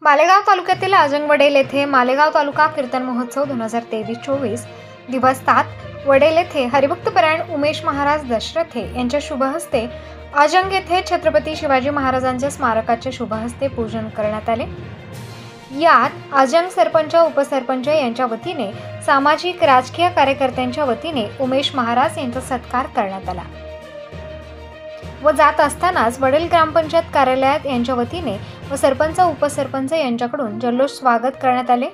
मालेगाव तालुक्यातील आजंग वडेल येथे मालेगाव तालुका कीर्तन महोत्सव 2023-24 दिवसतात वडेल येथे हरिभक्तपरायण उमेश महाराज दशरथे यांच्या शुभहस्ते आजंग येथे छत्रपती शिवाजी महाराजांच्या स्मारकाचे शुभहस्ते पूजन करण्यात आले। यात आजंग सरपंच उपसरपंच यांच्या वतीने सामाजिक राजकीय कार्यकर्त्यांच्या वतीने उमेश महाराज यांचा सत्कार करण्यात आला व जात असतानाच वडेल ग्रामपंचायत कार्यालयात यांच्या वतीने व सरपंच उपसरपंच यांच्याकडून जल्लोष स्वागत करण्यात आले।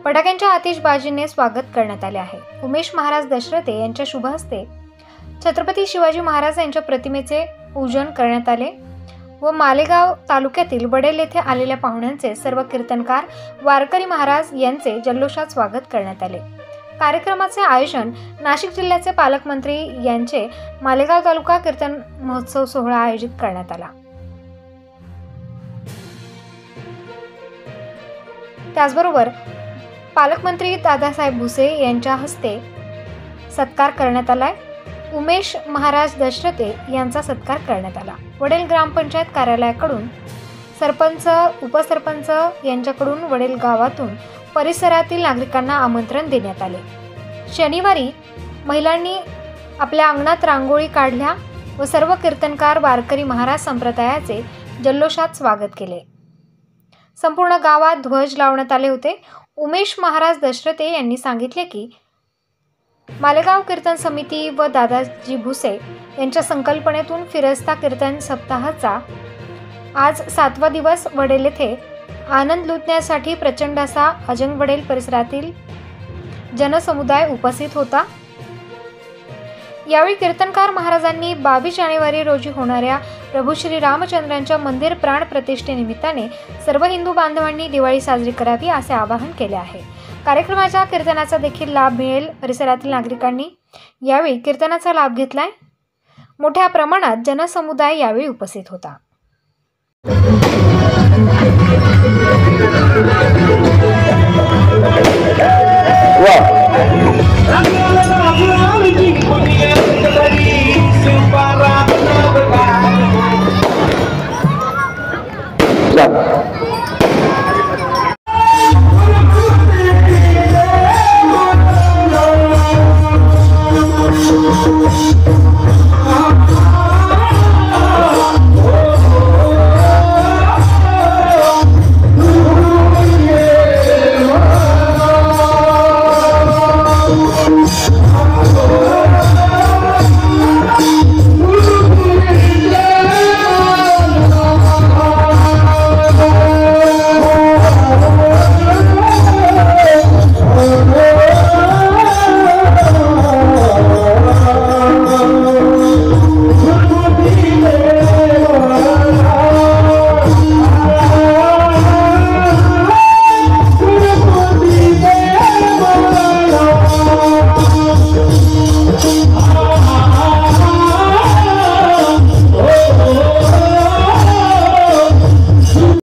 फटाक्यांच्या आतिषबाजीने स्वागत करण्यात आले आहे। उमेश महाराज दशरथे यांच्या शुभहस्ते छत्रपती शिवाजी महाराज यांच्या प्रतिमेचे पूजन करण्यात आले व मालेगाव तालुक्यातील वडेल येथे आलेल्या पाहुण्यांचे सर्व कीर्तनकार वारकरी महाराज यांचे जल्लोषात स्वागत करण्यात आले। कार्यक्रमाचे आयोजन नाशिक जिल्ह्याचे पालकमंत्री यांचे मालेगाव तालुका कीर्तन महोत्सव सोहळा आयोजित करण्यात आला। त्याचबरोबर पालकमंत्री दादासाहेब भुसे यांच्या हस्ते सत्कार करण्यात आला। उमेश महाराज दशरथे यांचा सत्कार करण्यात आला। वडेल ग्रामपंचायत कार्यालयाकडून सरपंच उपसरपंच यांच्याकडून वडेल गावातून परिसरातील नागरिकांना आमंत्रण देण्यात आले। शनिवारी महिलांनी आपल्या अंगणात रांगोळी काढल्या व सर्व कीर्तनकार वारकरी महाराज संप्रदायाचे जल्लोषात स्वागत केले। संपूर्ण गावात ध्वज लावण्यात आले होते। उमेश महाराज दशरथे यांनी सांगितले की मालेगाव कीर्तन समिती व दादाजी भुसे यांच्या संकल्पनेतून फिरस्ता कीर्तन सप्ताहाचा आज 7वा दिवस वडेल येथे आनंद लुटण्यासाठी प्रचंड असा आजंग वडेल परिसरातील जनसमुदाय उपस्थित होता। यावेळी कीर्तनकार महाराजांनी 22 जानेवारी रोजी होणाऱ्या प्रभू श्री रामचंद्रांच्या मंदिर प्राण प्रतिष्ठेनिमित्ताने सर्व हिंदू बांधवांनी दिवाळी साजरी करावी असे आवाहन केले आहे। कार्यक्रमाच्या कीर्तनाचा देखील लाभ मिळेल। परिसरातील नागरिकांनी यावेळी कीर्तनाचा लाभ घेतलाय। मोठ्या प्रमाणात जनसमुदाय यावेळी उपस्थित होता।